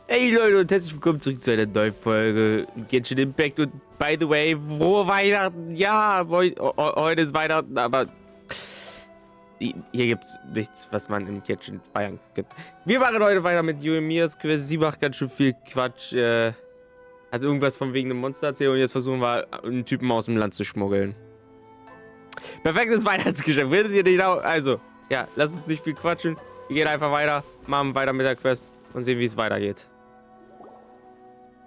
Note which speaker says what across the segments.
Speaker 1: Hey Leute und herzlich willkommen zurück zu einer neuen Folge Genshin Impact und by the way, frohe Weihnachten, ja, heute ist Weihnachten, aber hier gibt's nichts, was man im Genshin feiern kann. Wir machen heute weiter mit Yoimiya's Quest, sie macht ganz schön viel Quatsch, hat irgendwas von wegen einem Monster erzählt und jetzt versuchen wir, einen Typen aus dem Land zu schmuggeln. Perfektes Weihnachtsgeschäft, werdet ihr nicht auch, also, ja, lasst uns nicht viel quatschen, wir gehen einfach weiter, machen weiter mit der Quest und sehen, wie es weitergeht.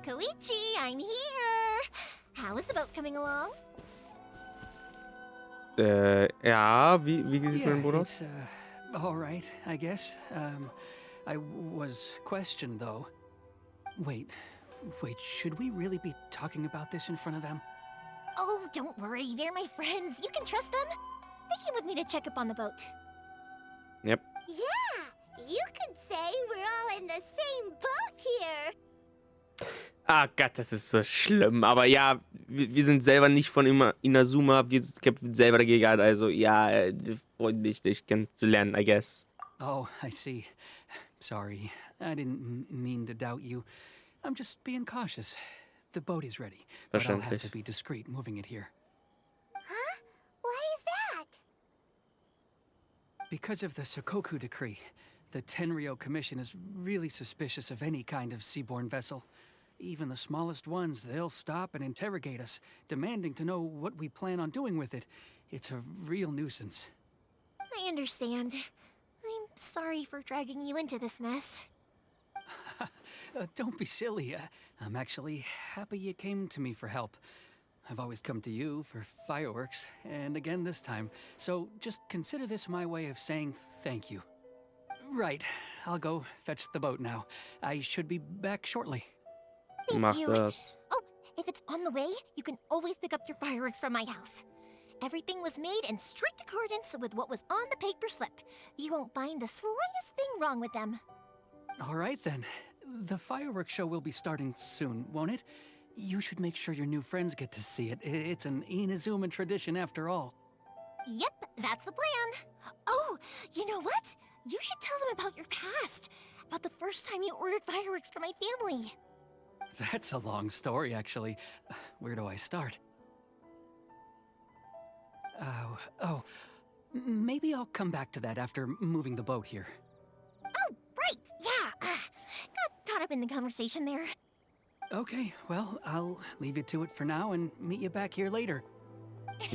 Speaker 2: Koichi, I'm here! How is the boat coming along?
Speaker 1: Ja, wie geht es mit dem Bruder?
Speaker 3: It's, all right, I guess. I was questioned, though. Wait, should we really be talking about this in front of them?
Speaker 2: Oh, don't worry, they're my friends. You can trust them. They came with me to check up on the boat.
Speaker 1: Yep.
Speaker 2: Yeah, you could say we're all in the same boat here.
Speaker 1: Ah Gott, das ist so schlimm. Aber ja, wir sind selber nicht von Inazuma. Wir kämpfen selber dagegen an. Also ja, freut mich, dich kennenzulernen, I guess.
Speaker 3: Oh, I see. Sorry, I didn't mean to doubt you. I'm just being cautious. The boat is ready, but I'll have to be discreet moving it here.
Speaker 2: Huh? Why is that?
Speaker 3: Because of the Sokoku decree, the Tenryou Commission is really suspicious of any kind of seaborne vessel. Even the smallest ones, they'll stop and interrogate us, demanding to know what we plan on doing with it. It's a real nuisance.
Speaker 2: I understand. I'm sorry for dragging you into this mess.
Speaker 3: Don't be silly. I'm actually happy you came to me for help. I've always come to you for fireworks, and again this time. So just consider this my way of saying thank you. Right, I'll go fetch the boat now. I should be back shortly.
Speaker 2: Thank you. Oh, if it's on the way, you can always pick up your fireworks from my house. Everything was made in strict accordance with what was on the paper slip. You won't find the slightest thing wrong with them.
Speaker 3: All right then. The fireworks show will be starting soon, won't it? You should make sure your new friends get to see it. It's an Inazuma tradition after all.
Speaker 2: Yep, that's the plan. Oh, you know what? You should tell them about your past. About the first time you ordered fireworks for my family.
Speaker 3: That's a long story, actually. Where do I start? Maybe I'll come back to that after moving the boat here.
Speaker 2: Oh, right, yeah. Got caught up in the conversation there.
Speaker 3: Okay, well, I'll leave you to it for now and meet you back here later.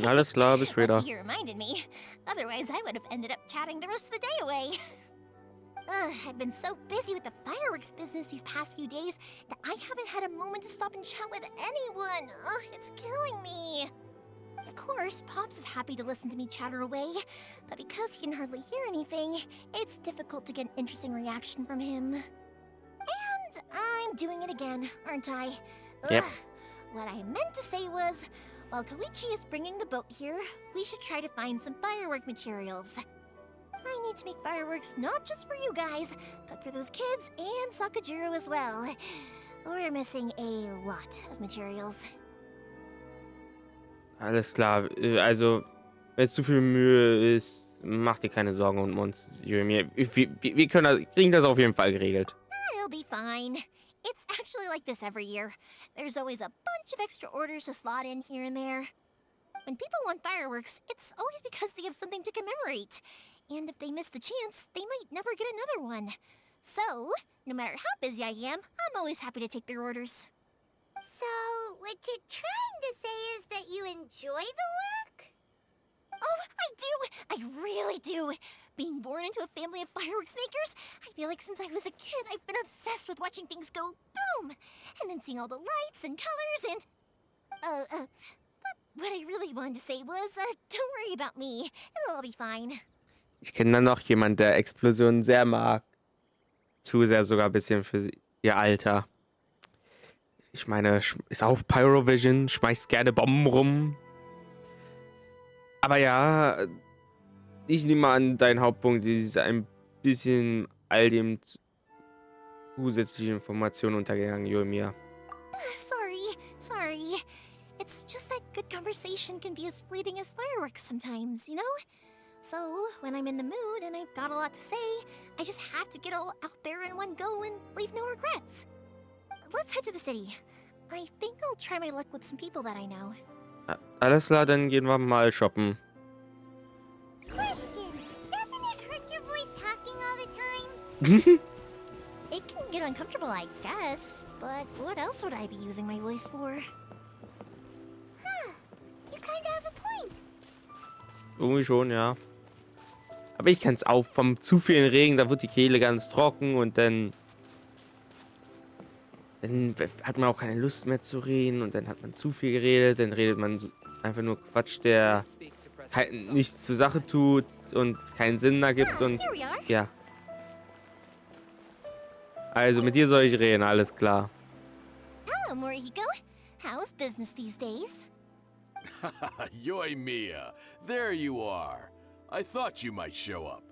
Speaker 1: Alles klar, bis später.
Speaker 2: You reminded me. Otherwise, I would have ended up chatting the rest of the day away. I've been so busy with the fireworks business these past few days that I haven't had a moment to stop and chat with anyone. It's killing me. Of course, Pops is happy to listen to me chatter away, but because he can hardly hear anything, it's difficult to get an interesting reaction from him. And I'm doing it again, aren't I?
Speaker 1: Yep.
Speaker 2: What I meant to say was, while Koichi is bringing the boat here, we should try to find some firework materials. I need to make fireworks not just for you guys, but for those kids and Sakajiro as well. We're missing a lot of materials.
Speaker 1: Alles klar. Also, wenn es zu viel Mühe ist, mach dir keine Sorgen um uns, Yoimiya. Wir kriegen das auf jeden Fall geregelt.
Speaker 2: It'll be fine. It's actually like this every year. There's always a bunch of extra orders to slot in here and there. When people want fireworks, it's always because they have something to commemorate. And if they miss the chance, they might never get another one. So, no matter how busy I am, I'm always happy to take their orders. So, what you're trying to say is that you enjoy the work? Oh, I do! I really do! Being born into a family of fireworks makers, I feel like since I was a kid, I've been obsessed with watching things go boom! And then seeing all the lights and colors and... But what I really wanted to say was, don't worry about me. It'll all be fine.
Speaker 1: Ich kenne dann noch jemanden, der Explosionen sehr mag. Zu sehr sogar ein bisschen für ihr Alter. Ich meine, ist auch Pyrovision, schmeißt gerne Bomben rum. Aber ja, ich nehme an, dein Hauptpunkt ist ein bisschen all dem zusätzliche Informationen untergegangen, Yoimiya.
Speaker 2: Sorry. It's just that good conversation can be as fleeting as fireworks sometimes, you know? So, when I'm in the mood and I've got a lot to say, I just have to get all out there in one go and leave no regrets. let's head to the city. I think I'll try my luck with some people that I know.
Speaker 1: Alles klar, dann gehen wir mal shoppen.
Speaker 2: Question: doesn't it hurt your voice talking all the time? It can get uncomfortable, I guess. But what else would I be using my voice for? Huh. You kinda have a point.
Speaker 1: Irgendwie schon, ja. Aber ich kann es auch vom zu vielen Regen, da wird die Kehle ganz trocken und dann hat man auch keine Lust mehr zu reden und dann hat man zu viel geredet, dann redet man einfach nur Quatsch, der nichts zur Sache tut und keinen Sinn ergibt und
Speaker 2: Here we are.
Speaker 1: ja. Also mit dir soll ich reden, alles klar.
Speaker 2: Hello, Morihiko. How's business these days?
Speaker 4: Yoy Mia, there you are. I thought you might show up.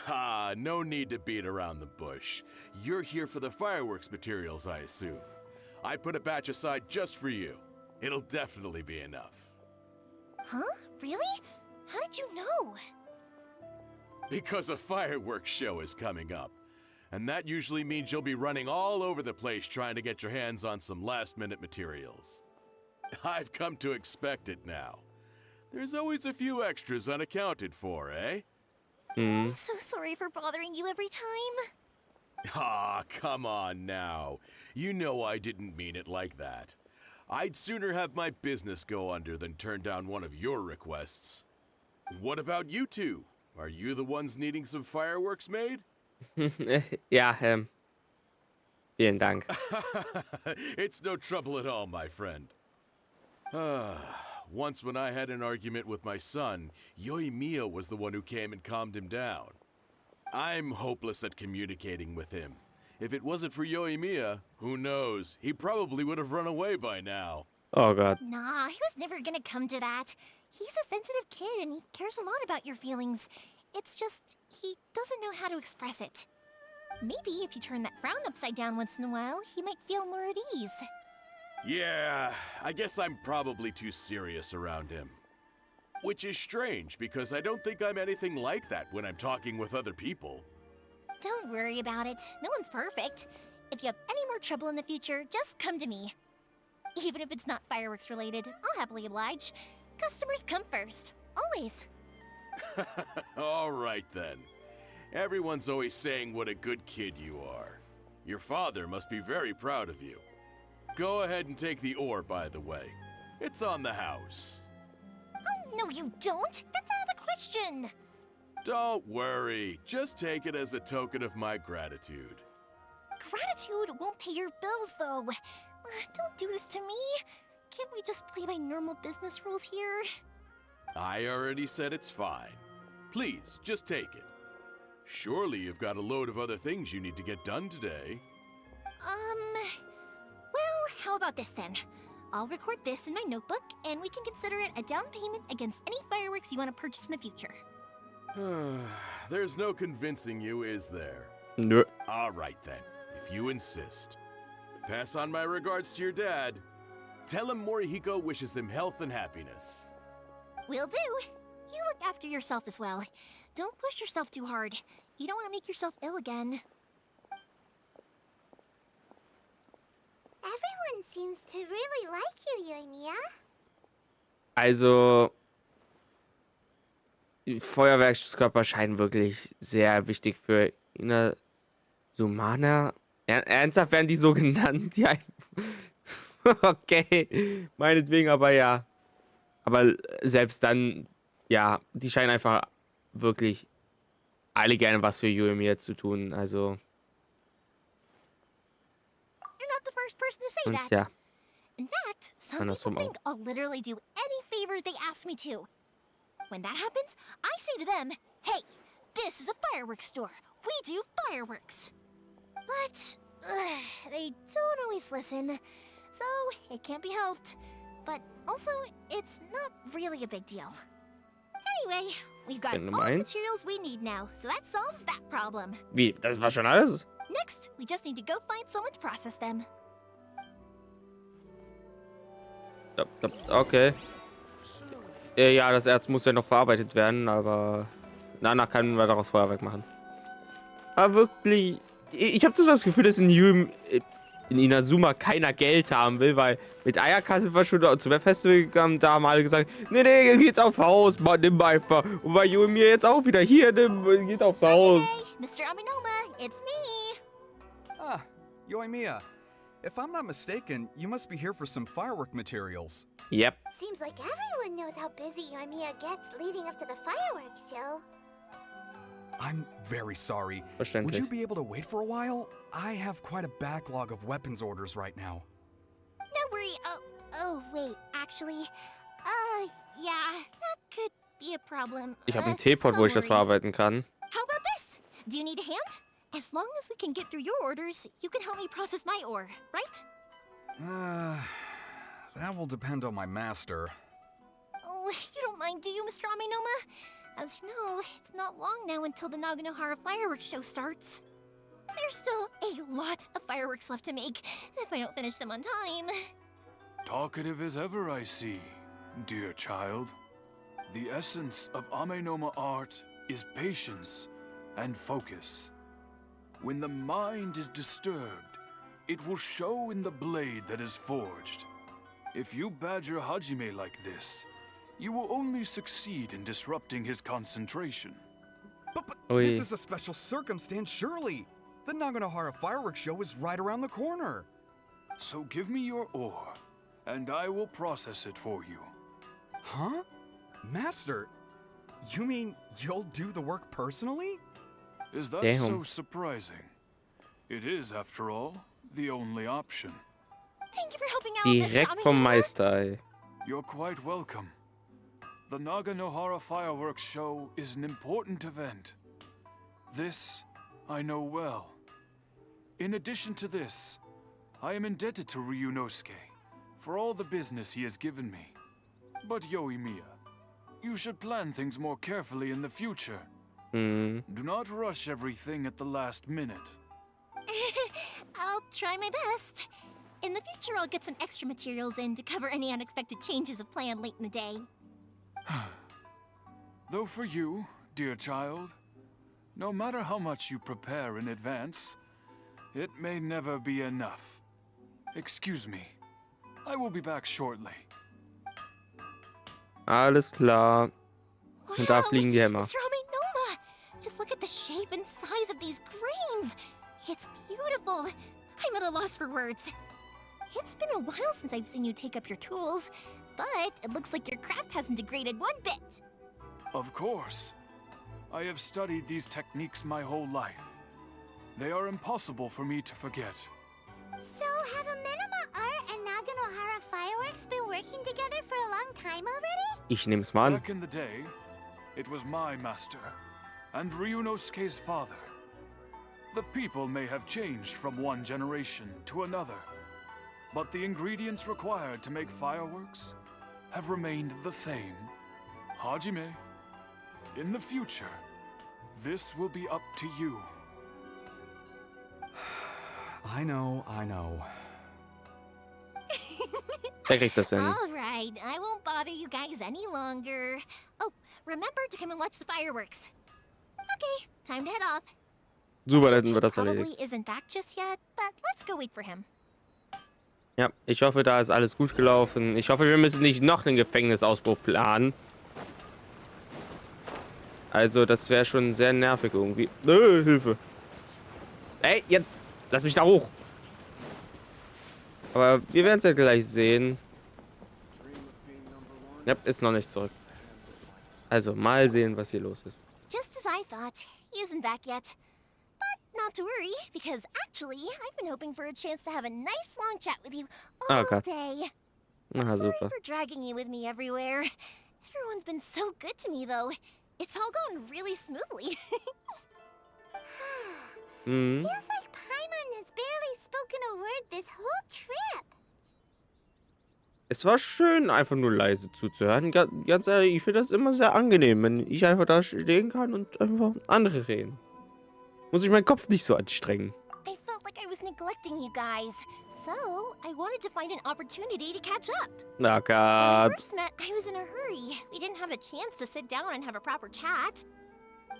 Speaker 4: Ha, no need to beat around the bush. You're here for the fireworks materials, I assume. I put a batch aside just for you. It'll definitely be enough.
Speaker 2: Huh? Really? How did you know?
Speaker 4: Because a fireworks show is coming up. And that usually means you'll be running all over the place trying to get your hands on some last-minute materials. I've come to expect it now. There's always a few extras unaccounted for, eh?
Speaker 2: I'm so sorry for bothering you every time.
Speaker 4: Ah, come on now. You know I didn't mean it like that. I'd sooner have my business go under than turn down one of your requests. What about you two? Are you the ones needing some fireworks made?
Speaker 1: Ja, vielen Dank.
Speaker 4: It's no trouble at all, my friend. Once when I had an argument with my son, Yoimiya was the one who came and calmed him down. I'm hopeless at communicating with him. If it wasn't for Yoimiya, who knows? He probably would have run away by now.
Speaker 1: Oh Gott.
Speaker 2: Nah, he was never gonna come to that. He's a sensitive kid and he cares a lot about your feelings. It's just, he doesn't know how to express it. Maybe if you turn that frown upside down once in a while, he might feel more at ease.
Speaker 4: Yeah, I guess I'm probably too serious around him. Which is strange, because I don't think I'm anything like that when I'm talking with other people.
Speaker 2: Don't worry about it. No one's perfect. If you have any more trouble in the future, just come to me. Even if it's not fireworks related, I'll happily oblige. Customers come first. Always.
Speaker 4: All right then. Everyone's always saying what a good kid you are. Your father must be very proud of you. Go ahead and take the ore, by the way. It's on the house.
Speaker 2: Oh, no you don't! That's out of the question!
Speaker 4: Don't worry. Just take it as a token of my gratitude.
Speaker 2: Gratitude won't pay your bills, though. Don't do this to me. Can't we just play by normal business rules here?
Speaker 4: I already said it's fine. Please, just take it. Surely you've got a load of other things you need to get done today.
Speaker 2: Well, how about this then? I'll record this in my notebook, and we can consider it a down payment against any fireworks you want to purchase in the future.
Speaker 4: There's no convincing you, is there?
Speaker 1: Nö.
Speaker 4: All right then, if you insist. Pass on my regards to your dad. Tell him Morihiko wishes him health and happiness.
Speaker 2: Will do. You look after yourself as well. Don't push yourself too hard. You don't want to make yourself ill again. Everyone seems to really like you, Yoimiya.
Speaker 1: Also, die Feuerwerkskörper scheinen wirklich sehr wichtig für Inazuma. Ernsthaft werden die so genannt? Ja. Okay, meinetwegen, aber ja. Aber selbst dann, ja, die scheinen einfach wirklich alle gerne was für Yoimiya zu tun. Also,
Speaker 2: You're not the first person to say
Speaker 1: und
Speaker 2: that.
Speaker 1: ja.
Speaker 2: In fact, some
Speaker 1: Andersrum
Speaker 2: people think I'll literally do any favor they ask me to. When that happens, I say to them, hey, this is a fireworks store. We do fireworks. But they don't always listen, so it can't be helped. But also, it's not really a big deal. Anyway, we've got all
Speaker 1: Wenn du
Speaker 2: the
Speaker 1: meinst.
Speaker 2: materials we need now, so that solves that problem.
Speaker 1: Wie? Das war schon alles?
Speaker 2: Next, we just need to go find someone to process them.
Speaker 1: Okay. Ja, das Erz muss ja noch verarbeitet werden, aber danach können wir daraus Feuerwerk machen. Aber wirklich, ich habe so das Gefühl, dass in in Inazuma keiner Geld haben will, weil mit Ayaka sind wir schon zum Festival gegangen, da haben alle gesagt, nee, geht's aufs Haus, Mann, nimm einfach. Und bei Yu und mir jetzt auch wieder, hier, nimm, geht aufs Haus.
Speaker 2: Mr. Aminoma, it's me.
Speaker 5: Ah, Yoimiya. If I'm not mistaken, you must be here for some firework materials.
Speaker 1: Yep.
Speaker 6: Seems like everyone knows how busy Yoimiya gets leading up to the fireworks show.
Speaker 5: I'm very sorry. Would
Speaker 1: Verständlich.
Speaker 5: you be able to wait for a while? I have quite a backlog of weapons orders right now.
Speaker 2: No worry. Oh, wait. Actually, yeah, that could be a problem.
Speaker 1: Ich habe einen Teepot, wo ich das
Speaker 2: some worries.
Speaker 1: verarbeiten kann.
Speaker 2: How about this? Do you need a hand? As long as we can get through your orders, you can help me process my ore, right?
Speaker 5: That will depend on my master.
Speaker 2: Oh, you don't mind, do you, Mr. Aminoma? As you know, it's not long now until the Naganohara fireworks show starts. There's still a lot of fireworks left to make, if I don't finish them on time.
Speaker 7: Talkative as ever, I see, dear child. The essence of Amenoma art is patience and focus. When the mind is disturbed, it will show in the blade that is forged. If you badger Hajime like this, you will only succeed in disrupting his concentration.
Speaker 5: But
Speaker 1: Oi.
Speaker 5: this is a special circumstance, surely. The Naganohara fireworks show is right around the corner.
Speaker 7: So give me your ore, and I will process it for you.
Speaker 5: Huh? Master, you mean you'll do the work personally?
Speaker 7: Is that
Speaker 1: Damn.
Speaker 7: so surprising? It is, after all, the only option.
Speaker 2: Thank you for helping out, Mr.
Speaker 1: Direkt vom
Speaker 2: Aminoma.
Speaker 1: Meister, ey.
Speaker 7: You're quite welcome. The Naganohara fireworks show is an important event. This I know well. In addition to this, I am indebted to Ryunosuke for all the business he has given me. But Yoimiya, you should plan things more carefully in the future.
Speaker 1: Hm.
Speaker 7: Do not rush everything at the last minute.
Speaker 2: I'll try my best. In the future, I'll get some extra materials in to cover any unexpected changes of plan late in the day.
Speaker 7: Though for you, dear child, no matter how much you prepare in advance, it may never be enough. Excuse me. I will be back shortly.
Speaker 1: Alles klar. Und da fliegen die Hämmer.
Speaker 2: Mr. Aminoma! Just look at the shape and size of these grains! It's beautiful! I'm at a loss for words. It's been a while since I've seen you take up your tools, but it looks like your craft hasn't degraded one bit.
Speaker 7: Of course. I have studied these techniques my whole life. They are impossible for me to forget.
Speaker 6: So, have Amenoma Art and Naganohara Fireworks been working together for a long time already?
Speaker 1: Ich nehm's mal an.
Speaker 7: Back in the day, it was my master, and Ryunosuke's father. The people may have changed from one generation to another, but the ingredients required to make fireworks have remained the same. Hajime, in the future, this will be up to you.
Speaker 5: I know.
Speaker 1: Der kriegt das hin.
Speaker 2: All right, I won't bother you guys any longer. Oh, remember to come and watch the fireworks. Okay, time to head off.
Speaker 1: Super, dann hätten wir das
Speaker 2: Probably
Speaker 1: erledigt.
Speaker 2: isn't back just yet, but let's go wait for him.
Speaker 1: Ja, ich hoffe, da ist alles gut gelaufen. Ich hoffe, wir müssen nicht noch einen Gefängnisausbruch planen. Also, das wäre schon sehr nervig irgendwie. Hilfe. Ey, jetzt lass mich da hoch. Aber wir werden es ja gleich sehen. Ja, ist noch nicht zurück. Also, mal sehen, was hier los ist.
Speaker 2: Just as I thought, he isn't back yet. But not to worry, because actually, I've been hoping for a chance to have a nice long chat with you all
Speaker 1: Oh Gott.
Speaker 2: day.
Speaker 1: Na,
Speaker 2: Sorry
Speaker 1: super.
Speaker 2: for dragging you with me everywhere. Everyone's been so good to me, though. It's all gone really smoothly.
Speaker 1: Mhm.
Speaker 6: Feels like Paimon has barely spoken a word this whole trip.
Speaker 1: Es war schön, einfach nur leise zuzuhören. Ganz ehrlich, ich finde das immer sehr angenehm, wenn ich einfach da stehen kann und einfach andere reden. Muss ich meinen Kopf nicht so anstrengen.
Speaker 2: I felt like I was neglecting you guys. So, I wanted to find an opportunity to catch up.
Speaker 1: Na
Speaker 2: When we
Speaker 1: Gott.
Speaker 2: first met, I was in a hurry. We didn't have the chance to sit down and have a proper chat.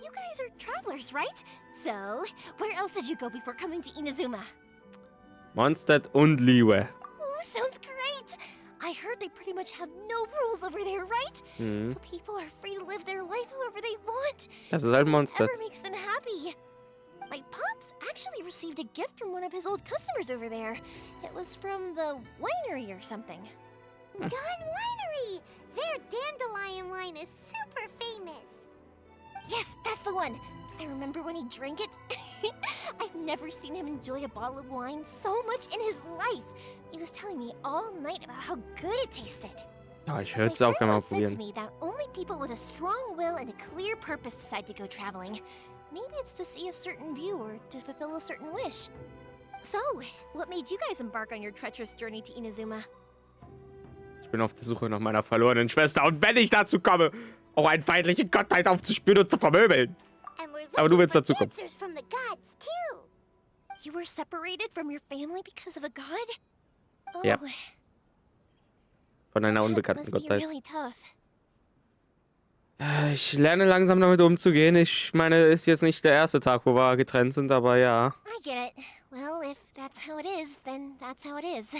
Speaker 2: You guys are travelers, right? So, where else did you go before coming to Inazuma?
Speaker 1: Mondstadt und Liebe.
Speaker 2: Ooh, sounds great! I heard they pretty much have no rules over there, right?
Speaker 1: Mhm.
Speaker 2: So people are free to live their life however they want.
Speaker 1: Das ist halt Mondstadt.
Speaker 2: Whatever makes them happy. My pops actually received a gift from one of his old customers over there. It was from the winery or something.
Speaker 6: Dawn Winery! Their dandelion wine is super famous.
Speaker 2: Yes, that's the one. I remember when he drank it. I've never seen him enjoy a bottle of wine so much in his life. He was telling me all night about how good it tasted.
Speaker 1: Ja, ich
Speaker 2: My
Speaker 1: würde es auch
Speaker 2: friend
Speaker 1: gerne mal
Speaker 2: once said to
Speaker 1: probieren.
Speaker 2: me that only people with a strong will and a clear purpose decide to go traveling. Maybe it's to see a certain view or to fulfill a certain wish. So, what made you guys embark on your treacherous journey to Inazuma?
Speaker 1: Ich bin auf der Suche nach meiner verlorenen Schwester. Und wenn ich dazu komme, auch eine feindliche Gottheit aufzuspüren und zu vermöbeln.
Speaker 6: And we're
Speaker 1: Aber du
Speaker 6: looking
Speaker 1: willst
Speaker 6: for
Speaker 1: dazu kommen.
Speaker 6: answers from the gods, too.
Speaker 2: You were separated from your family because of a god? Oh,
Speaker 1: Ja. Von einer
Speaker 2: that
Speaker 1: unbekannten
Speaker 2: must be
Speaker 1: Gottheit.
Speaker 2: really tough.
Speaker 1: Ich lerne langsam damit umzugehen. Ich meine, ist jetzt nicht der erste Tag, wo wir getrennt sind, aber ja.
Speaker 2: I get it. Well, if that's how it is, then that's how it is.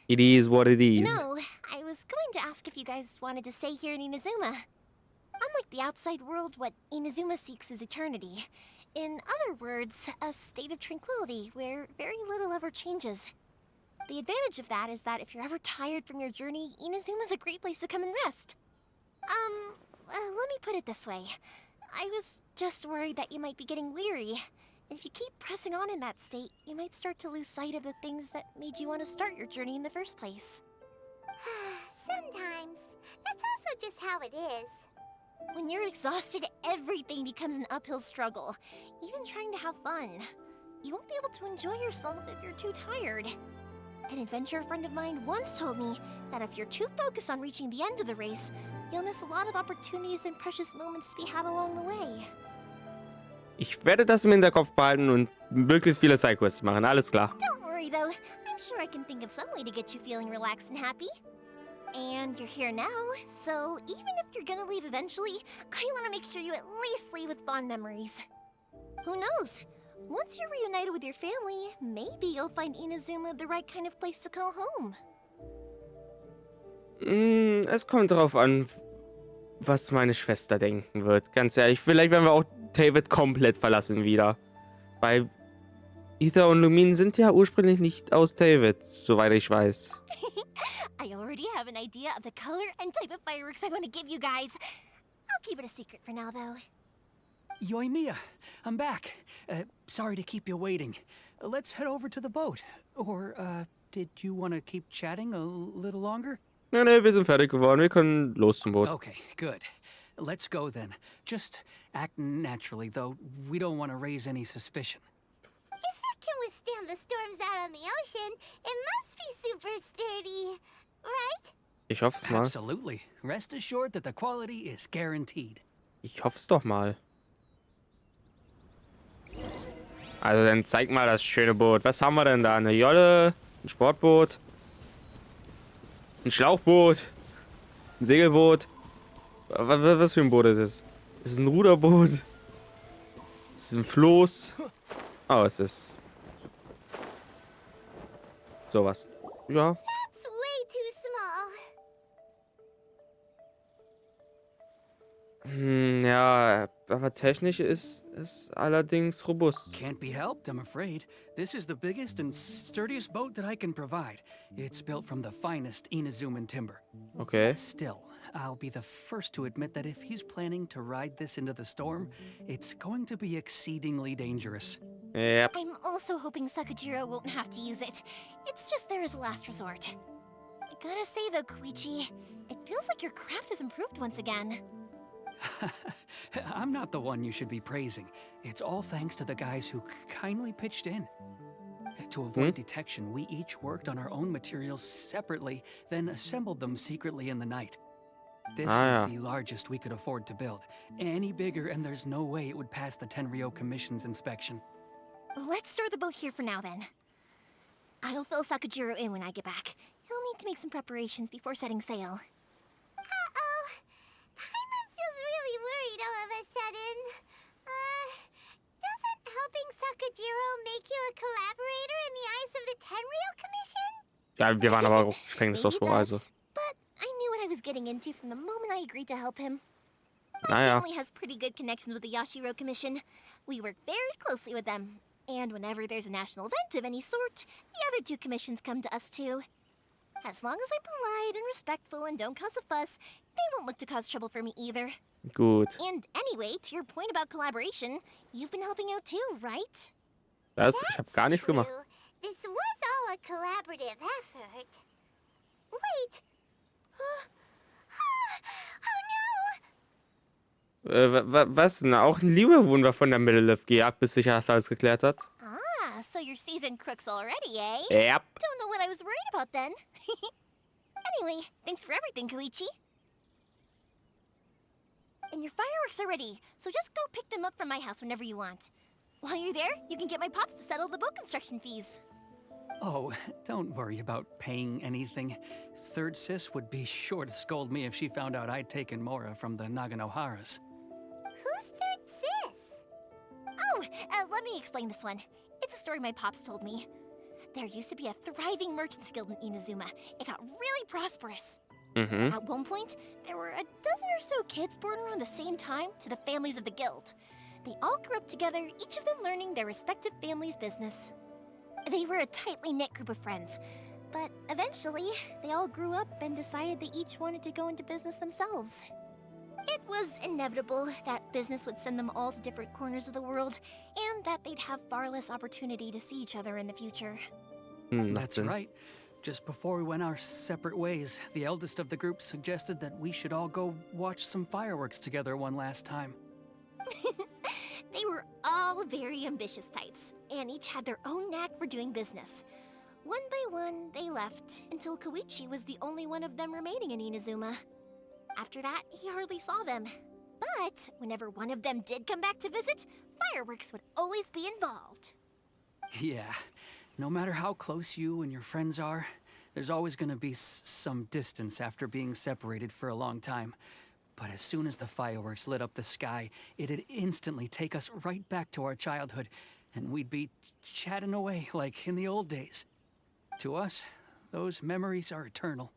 Speaker 1: It is what it is.
Speaker 2: No, I was going to ask if you guys wanted to stay here in Inazuma. Unlike the outside world, what Inazuma seeks is eternity. In other words, a state of tranquility where very little ever changes. The advantage of that is that if you're ever tired from your journey, Inazuma's a great place to come and rest. Let me put it this way. I was just worried that you might be getting weary. If you keep pressing on in that state, you might start to lose sight of the things that made you want to start your journey in the first place.
Speaker 6: Sometimes. That's also just how it is.
Speaker 2: When you're exhausted, everything becomes an uphill struggle. Even trying to have fun. You won't be able to enjoy yourself if you're too tired. An adventurer friend of mine once told me that if you're too focused on reaching the end of the race, you'll miss a lot of opportunities and precious moments to be had along the way.
Speaker 1: Ich werde das im Hinterkopf behalten und möglichst viele Sidequests machen. Alles klar.
Speaker 2: Don't worry though, I'm sure I can think of some way to get you feeling relaxed and happy. And you're here now, so even if you're gonna leave eventually, I want to make sure you at least leave with fond memories. Who knows? Once you're reunited with your family, maybe you'll find Inazuma the right kind of place to call home.
Speaker 1: Es kommt darauf an, was meine Schwester denken wird. Ganz ehrlich, vielleicht werden wir auch David komplett verlassen wieder. Weil Ether und Lumin sind ja ursprünglich nicht aus David, soweit ich weiß.
Speaker 2: I already have an idea of the color and type of fireworks I want to give you guys. I'll keep it a secret for now, though.
Speaker 3: Yoimiya, I'm back. Sorry to keep you waiting. Let's head over to the boat. Or, did you want to keep chatting a little longer?
Speaker 1: Nee, wir sind fertig geworden. Wir können los zum Boot.
Speaker 3: Okay, good. Let's go then. Just act naturally, though we don't want to raise any suspicion.
Speaker 6: If it can withstand the storms out on the ocean, it must be super sturdy, right?
Speaker 1: Ich hoffe es mal.
Speaker 3: Absolutely. Rest assured that the quality is guaranteed.
Speaker 1: Ich hoffe es doch mal. Also dann zeig mal das schöne Boot. Was haben wir denn da? Eine Jolle? Ein Sportboot? Ein Schlauchboot? Ein Segelboot? Was für ein Boot ist es? Ist es ein Ruderboot? Ist es ein Floß? Oh, es ist sowas. Ja.
Speaker 6: It's way too small.
Speaker 1: Ja, aber technisch ist es allerdings robust.
Speaker 3: Can't be helped, I'm afraid. This is the biggest and sturdiest boat that I can provide. It's built from the finest Inazuman timber.
Speaker 1: Okay.
Speaker 3: Still, I'll be the first to admit that if he's planning to ride this into the storm, it's going to be exceedingly dangerous.
Speaker 1: Yep.
Speaker 2: I'm also hoping Sakajiro won't have to use it. It's just there as a last resort. I gotta say though, Koichi, it feels like your craft has improved once again.
Speaker 3: I'm not the one you should be praising. It's all thanks to the guys who kindly pitched in. To avoid detection, we each worked on our own materials separately, then assembled them secretly in the night. This is the largest we could afford to build. Any bigger and there's no way it would pass the Tenryo Commission's inspection.
Speaker 2: Let's store the boat here for now then. I'll fill Sakajiro in when I get back. He'll need to make some preparations before setting sail.
Speaker 6: Uh-oh. Paimon feels really worried all of a sudden. Doesn't helping Sakajiro make you a collaborator in the eyes the Tenryou Commission?
Speaker 1: Ja, wir waren aber auch gefängnislos
Speaker 2: Maybe
Speaker 1: vor,
Speaker 2: it
Speaker 1: also.
Speaker 2: does, but I knew what I was getting into from the moment I agreed to help him.
Speaker 1: Naja.
Speaker 2: Family has pretty good connections with the Yashiro Commission. We work very closely with them. And whenever there's a national event of any sort, the other two commissions come to us too. As long as I'm polite and respectful and don't cause a fuss, they won't look to cause trouble for me either.
Speaker 1: Gut.
Speaker 2: And anyway, to your point about collaboration, you've been helping out too, right?
Speaker 1: Ich habe gar nichts gemacht.
Speaker 6: True. This was all a collaborative effort. Wait. Oh no!
Speaker 1: Was? Na, auch ein Lieber wurden wir von der Middle-Lift gejagt, bis sich das alles geklärt hat.
Speaker 2: Ah, so you're seasoned crooks already, eh?
Speaker 1: Yep.
Speaker 2: Don't know what I was worried about then. Anyway, thanks for everything, Koichi. And your fireworks are ready, so just go pick them up from my house whenever you want. While you're there, you can get my pops to settle the boat construction fees.
Speaker 3: Oh, don't worry about paying anything. Third Sis would be sure to scold me if she found out I'd taken Mora from the Naganoharas.
Speaker 6: Who's Third Sis?
Speaker 2: Oh, let me explain this one. It's a story my pops told me. There used to be a thriving merchants guild in Inazuma. It got really prosperous.
Speaker 1: Mhm.
Speaker 2: At one point, there were a dozen or so kids born around the same time to the families of the guild. They all grew up together, each of them learning their respective family's business. They were a tightly knit group of friends, but eventually, they all grew up and decided they each wanted to go into business themselves. It was inevitable that business would send them all to different corners of the world, and that they'd have far less opportunity to see each other in the future.
Speaker 1: Macht
Speaker 3: That's
Speaker 1: Sinn.
Speaker 3: right. Just before we went our separate ways, the eldest of the group suggested that we should all go watch some fireworks together one last time.
Speaker 2: They were all very ambitious types, and each had their own knack for doing business. One by one, they left, until Koichi was the only one of them remaining in Inazuma. After that, he hardly saw them. But whenever one of them did come back to visit, fireworks would always be involved.
Speaker 3: Yeah, no matter how close you and your friends are, there's always gonna be some distance after being separated for a long time. But as soon as the fireworks lit up the sky, it'd instantly take us right back to our childhood, and we'd be chatting away like in the old days. To us, those memories are eternal.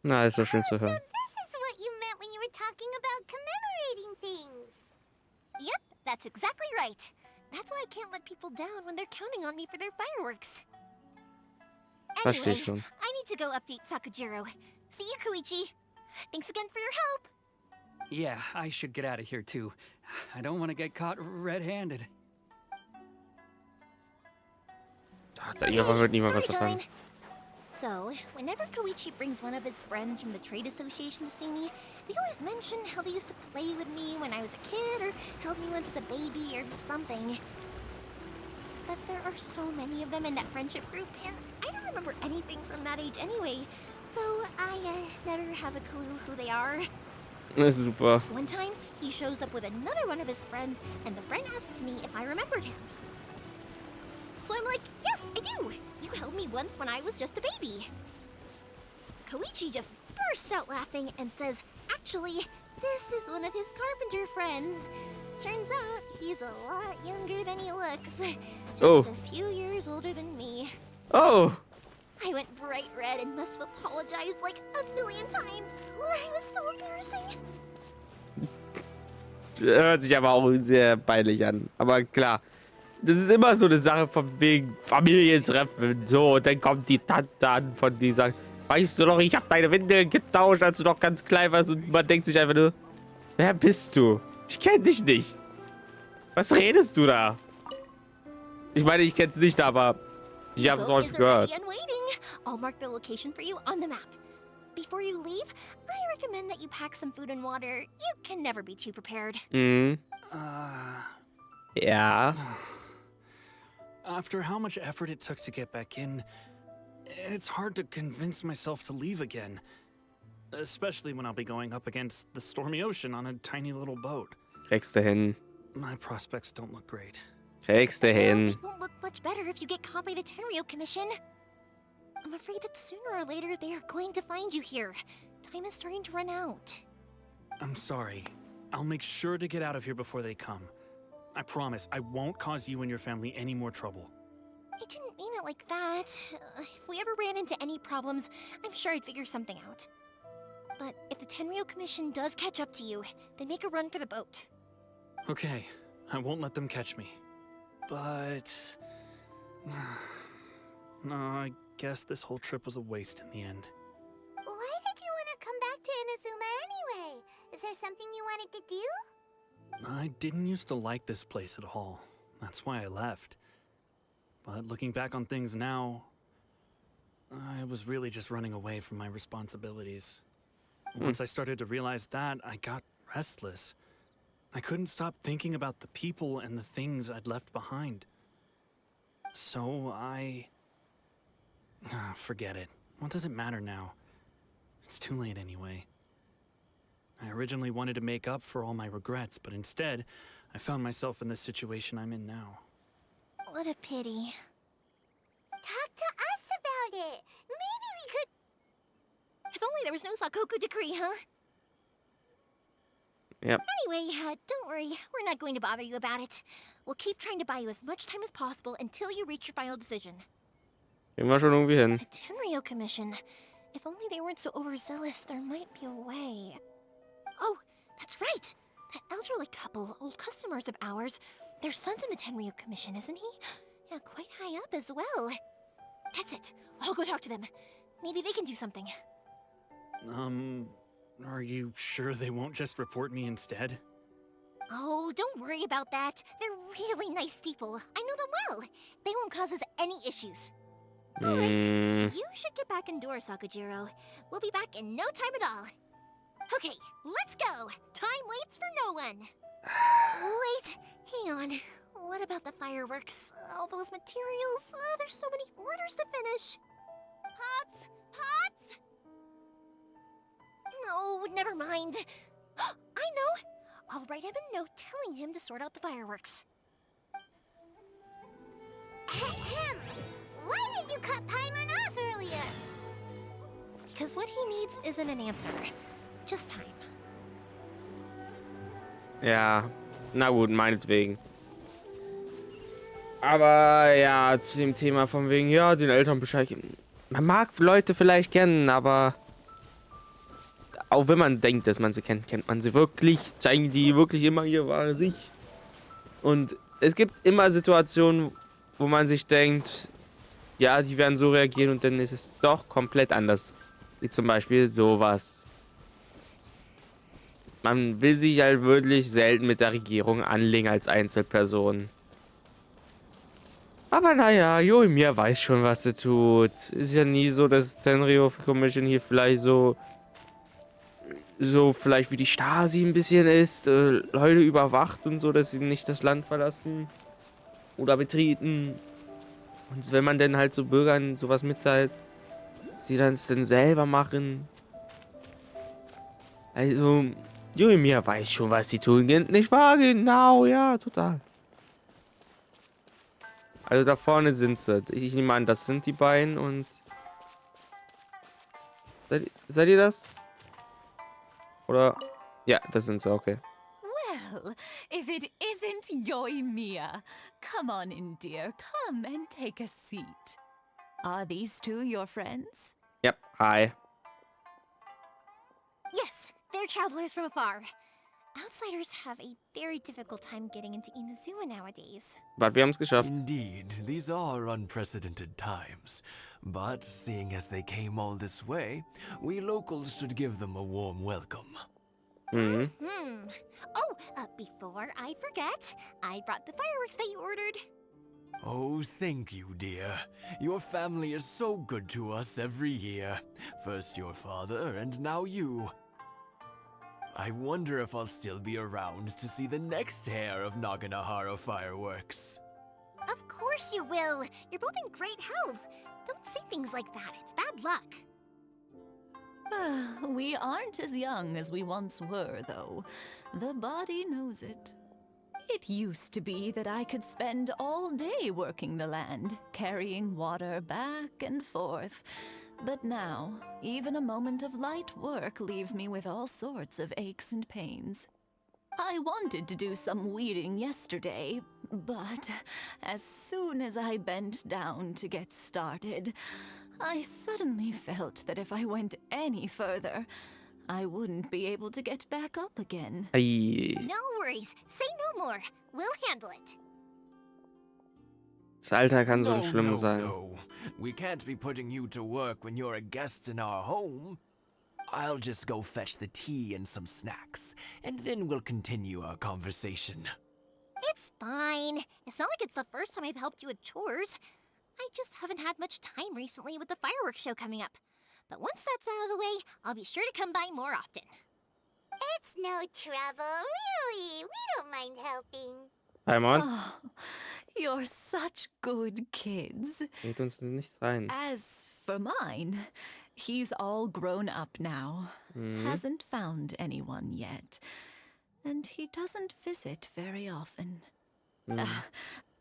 Speaker 1: Na, ist doch schön zu
Speaker 6: So
Speaker 1: hören.
Speaker 6: this is what you meant when you were talking about commemorating things.
Speaker 2: Yep, that's exactly right. That's why I can't let people down when they're counting on me for their fireworks.
Speaker 1: Verstehe
Speaker 2: Anyway,
Speaker 1: ich schon.
Speaker 2: I need to go update Sakujiro. See you, Koichi. Thanks again for your help.
Speaker 3: Yeah, I should get out of here too. I don't want to get caught red-handed.
Speaker 1: Ihrer wird niemand was
Speaker 2: Story
Speaker 1: erfahren.
Speaker 2: time. So, whenever Koichi brings one of his friends from the trade association to see me, they always mention how they used to play with me when I was a kid, or held me once as a baby, or something. But there are so many of them in that friendship group, and I don't remember anything from that age anyway, so I never have a clue who they are.
Speaker 1: Das ist super.
Speaker 2: One time, he shows up with another one of his friends, and the friend asks me if I remembered him. So I'm like, yes, I do! You held me once when I was just a baby. Koichi just bursts out laughing and says, actually, this is one of his carpenter friends. Turns out, he's a lot younger than he looks. Just
Speaker 1: Oh.
Speaker 2: a few years older than me.
Speaker 1: Oh!
Speaker 2: I went bright red and must have apologized like a million times. It was so embarrassing.
Speaker 1: Hört sich aber auch sehr peinlich an. Aber klar, das ist immer so eine Sache von wegen Familientreffen. So, und dann kommt die Tante an von die sagt, weißt du noch, ich habe deine Windeln getauscht, als du noch ganz klein warst. Und man denkt sich einfach nur, wer bist du? Ich kenne dich nicht. Was redest du da? Ich meine, ich kenn's nicht, aber ich habe es
Speaker 2: Boat
Speaker 1: häufig
Speaker 2: is
Speaker 1: gehört.
Speaker 2: already and waiting. I'll mark the location for you on the map. Before you leave, I recommend that you pack some food and water. You can never be too prepared.
Speaker 1: Mhm. Ja.
Speaker 8: After how much effort it took to get back in, it's hard to convince myself to leave again. Especially when I'll be going up against the stormy ocean on a tiny little boat.
Speaker 1: Kriegst du hin.
Speaker 8: My prospects don't look great.
Speaker 1: Kriegst du hin.
Speaker 2: It won't look much better if you get caught by the Tenryou Commission. I'm afraid that sooner or later they are going to find you here. Time is starting to run out.
Speaker 8: I'm sorry. I'll make sure to get out of here before they come. I promise I won't cause you and your family any more trouble.
Speaker 2: I didn't mean it like that. If we ever ran into any problems, I'm sure I'd figure something out. But if the Tenryou Commission does catch up to you, then make a run for the boat.
Speaker 8: Okay, I won't let them catch me. But... no, I guess this whole trip was a waste in the end.
Speaker 6: Why did you want to come back to Inazuma anyway? Is there something you wanted to do?
Speaker 8: I didn't used to like this place at all. That's why I left. But looking back on things now, I was really just running away from my responsibilities. Once I started to realize that, I got restless. I couldn't stop thinking about the people and the things I'd left behind. So forget it. What does it matter now? It's too late anyway. I originally wanted to make up for all my regrets, but instead, I found myself in the situation I'm in now.
Speaker 2: What a pity.
Speaker 6: Talk to us about it. Maybe we could...
Speaker 2: If only there was no Sakoku decree, huh?
Speaker 1: Yep.
Speaker 2: Anyway, don't worry. We're not going to bother you about it. We'll keep trying to buy you as much time as possible until you reach your final decision.
Speaker 1: Kriegen wir schon irgendwie hin.
Speaker 2: The Tenryou Commission. If only they weren't so overzealous, there might be a way. Oh, that's right! That elderly couple, old customers of ours, their son's in the Tenryou Commission, isn't he? Yeah, quite high up as well. That's it. I'll go talk to them. Maybe they can do something.
Speaker 8: Are you sure they won't just report me instead?
Speaker 2: Oh, don't worry about that. They're really nice people. I know them well. They won't cause us any issues. Alright, you should get back indoors, Sakujiro. We'll be back in no time at all. Okay, let's go. Time waits for no one. Wait, hang on. What about the fireworks? All those materials? There's so many orders to finish. Pops! Pops! No, never mind. I know. I'll write him a note telling him to sort out the fireworks.
Speaker 6: Ahem. Why did you cut Paimon off earlier?
Speaker 2: Because what he needs isn't an answer, just time.
Speaker 1: Ja, na gut, meinetwegen. Aber ja, zu dem Thema von wegen, ja, den Eltern Bescheid geben. Man mag Leute vielleicht kennen, aber auch wenn man denkt, dass man sie kennt, kennt man sie wirklich, zeigen die wirklich immer ihr wahre sich. Und es gibt immer Situationen, wo man sich denkt, ja, die werden so reagieren und dann ist es doch komplett anders. Wie zum Beispiel sowas. Man will sich halt wirklich selten mit der Regierung anlegen als Einzelperson. Aber naja, Yoimiya weiß schon, was sie tut. Ist ja nie so, dass Tenryou Commission hier vielleicht so vielleicht wie die Stasi ein bisschen ist, Leute überwacht und so, dass sie nicht das Land verlassen oder betreten. Und wenn man dann halt so Bürgern sowas mitteilt, sie dann es dann selber machen. Also, Yoimiya weiß schon, was sie tun, nicht wahr? Genau, ja, total. Also da vorne sind sie. Ich nehme an, das sind die beiden und... Seid ihr das? Oder... Ja, das sind sie, okay.
Speaker 9: Well, if it isn't Yoimiya. Come on in, dear. Come and take a seat. Are these two your friends?
Speaker 1: Yep, hi.
Speaker 2: Yes, they're travelers from afar. Outsiders have a very difficult time getting into Inazuma nowadays.
Speaker 1: Aber wir haben es geschafft.
Speaker 10: Indeed, these are unprecedented times. But seeing as they came all this way, we locals should give them a warm welcome.
Speaker 1: Mhm.
Speaker 2: Oh, before I forget, I brought the fireworks that you ordered.
Speaker 10: Oh, thank you, dear. Your family is so good to us every year. First your father, and now you. I wonder if I'll still be around to see the next heir of Naganahara fireworks.
Speaker 2: Of course you will. You're both in great health. Don't say things like that. It's bad luck.
Speaker 9: We aren't as young as we once were, though. The body knows it. It used to be that I could spend all day working the land, carrying water back and forth. But now, even a moment of light work leaves me with all sorts of aches and pains. I wanted to do some weeding yesterday, But as soon as I bent down to get started, I suddenly felt that if I went any further, I wouldn't be able to get back up again.
Speaker 1: Ei.
Speaker 2: No worries. Say no more. We'll handle it.
Speaker 1: Das Alter kann so
Speaker 10: No,
Speaker 1: schlimm
Speaker 10: no,
Speaker 1: sein.
Speaker 10: no. We can't be putting you to work when you're a guest in our home. I'll just go fetch the tea and some snacks, and then we'll continue our conversation.
Speaker 2: It's fine. It's not like it's the first time I've helped you with chores. I just haven't had much time recently with the fireworks show coming up. But once that's out of the way, I'll be sure to come by more often.
Speaker 6: It's no trouble, really. We don't mind helping.
Speaker 1: Paimon,
Speaker 9: Oh, you're such good kids.
Speaker 1: bringt uns nichts rein.
Speaker 9: As for mine, he's all grown up now.
Speaker 1: Mhm.
Speaker 9: Hasn't found anyone yet. And he doesn't visit very often.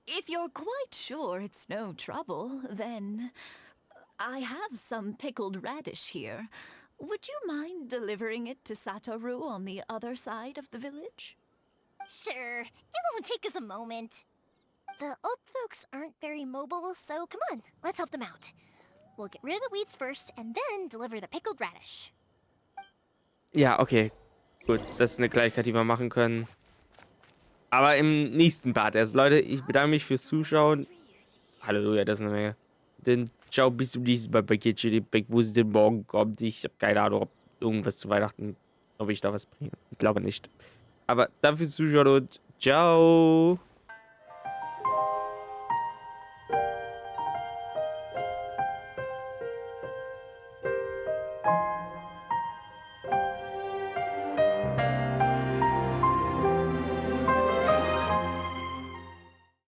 Speaker 9: If you're quite sure it's no trouble, then I have some pickled radish here. Would you mind delivering it to Satoru on the other side of the village?
Speaker 2: Sure, it won't take us a moment. The old folks aren't very mobile, so come on, let's help them out. We'll get rid of the weeds first and then deliver the pickled radish.
Speaker 1: Ja, okay. Gut, das ist eine Kleinigkeit, die wir machen können. Aber im nächsten Part erst. Leute, ich bedanke mich fürs Zuschauen. Halleluja, das ist eine Menge. Denn ciao, bis zum nächsten Mal bei Genshin Impact, wo es denn morgen kommt. Ich habe keine Ahnung, ob irgendwas zu Weihnachten, ob ich da was bringe. Ich glaube nicht. Aber dafür Zuschauen und ciao.